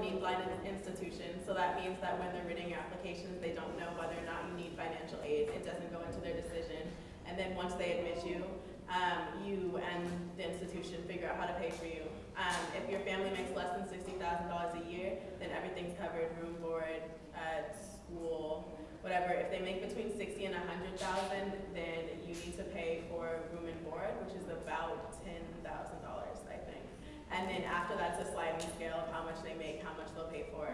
need-blind institution, so that means that when they're reading your applications, they don't know whether or not you need financial aid. It doesn't go into their decision. And then once they admit you, you and the institution figure out how to pay for you. If your family makes less than $60,000 a year, then everything's covered: room, board, school, whatever. If they make between $60,000 and $100,000, then you need to pay for room and board, which is about $10,000, I think. And then after that's a sliding scale of how much they make, how much they'll pay for.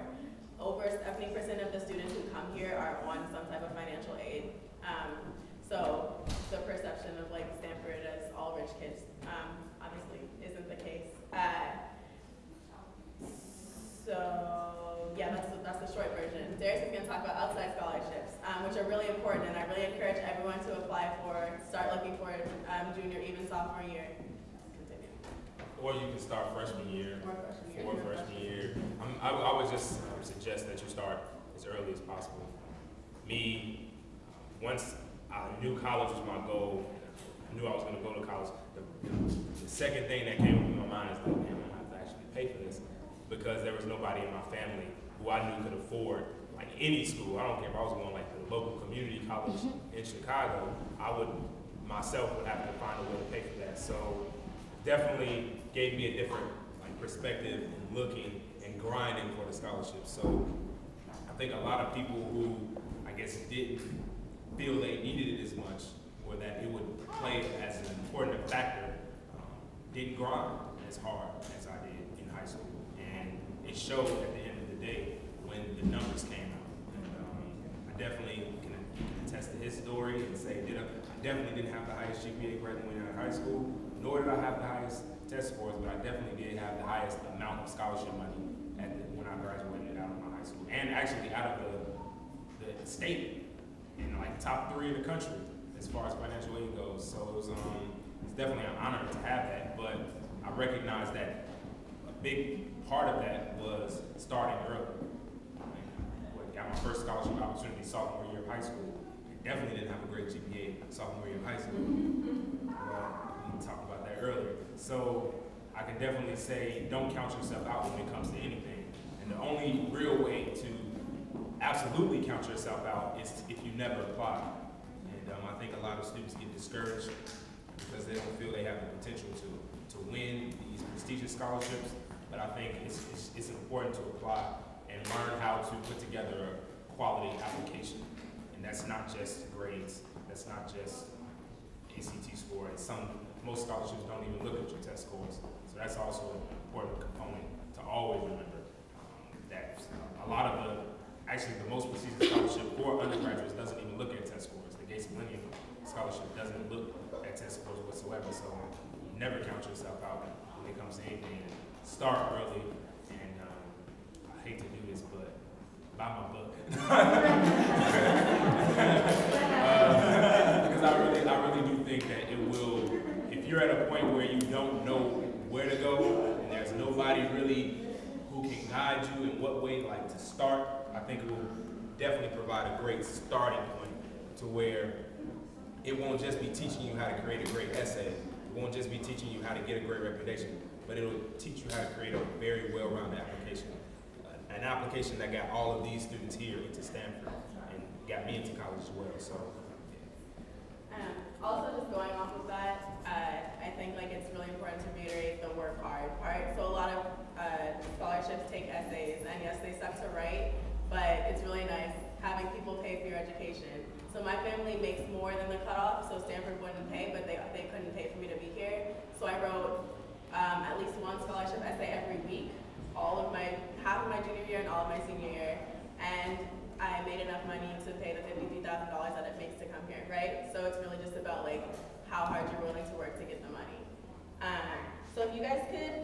Over 70% of the students who come here are on some type of financial aid. So the perception of like Stanford as all rich kids obviously isn't the case. So yeah, that's the short version. Darius is going to talk about outside scholarships, which are really important, and I really encourage everyone to apply for, start looking for junior, even sophomore year. Continue. Or you can start freshman year. Or freshman year. I would just suggest that you start as early as possible. Me, once I knew college was my goal, I knew I was going to go to college, the second thing that came up in my mind is like, man, I have to actually pay for this, because there was nobody in my family who I knew could afford like any school. I don't care if I was going like to the local community college in Chicago, I would myself would have to find a way to pay for that. So definitely gave me a different like perspective in looking and grinding for the scholarship. So I think a lot of people who I guess didn't feel they needed it as much, or that it would play as an important factor, didn't grind as hard as I did in high school. And it showed at the end of the day when the numbers came out. And I definitely can attest to his story and say, I definitely didn't have the highest GPA graduating out of high school, nor did I have the highest test scores, but I definitely did have the highest amount of scholarship money when I graduated out of my high school. And actually out of the state, in like top 3 in the country as far as financial aid goes. So it was it's definitely an honor to have that, but I recognize that a big part of that was starting early. I got my first scholarship opportunity sophomore year of high school. I definitely didn't have a great GPA sophomore year of high school. We talked about that earlier. So I can definitely say don't count yourself out when it comes to anything. And the only real way to absolutely count yourself out is if you never apply. And I think a lot of students get discouraged because they don't feel they have the potential to win these prestigious scholarships. But I think it's important to apply and learn how to put together a quality application. And that's not just grades, that's not just ACT score. Most scholarships don't even look at your test scores. So that's also an important component to always remember. That a lot of actually the most prestigious scholarship for undergraduates doesn't even look at test scores. The Gates Millennium Scholarship doesn't look at test scores whatsoever, so you never count yourself out when it comes to anything. Start early, and I hate to do this, but buy my book. Because I really do think that it will, if you're at a point where you don't know where to go, and there's nobody really who can guide you in what way like to start, I think it will definitely provide a great starting point to where it won't just be teaching you how to create a great essay. It won't just be teaching you how to get a great reputation, but it'll teach you how to create a very well-rounded application. An application that got all of these students here into Stanford and got me into college as well. So, yeah. Also, just going off of that, I think like it's really important to reiterate the work hard part. So a lot of scholarships take essays, and yes, they suck to write, but it's really nice having people pay for your education. So my family makes more than the cutoff, so Stanford wouldn't pay, but they couldn't pay for me to be here. So I wrote at least one scholarship essay every week, half of my junior year and all of my senior year, and I made enough money to pay the $53,000 that it makes to come here, right? So it's really just about like how hard you're willing to work to get the money. So if you guys could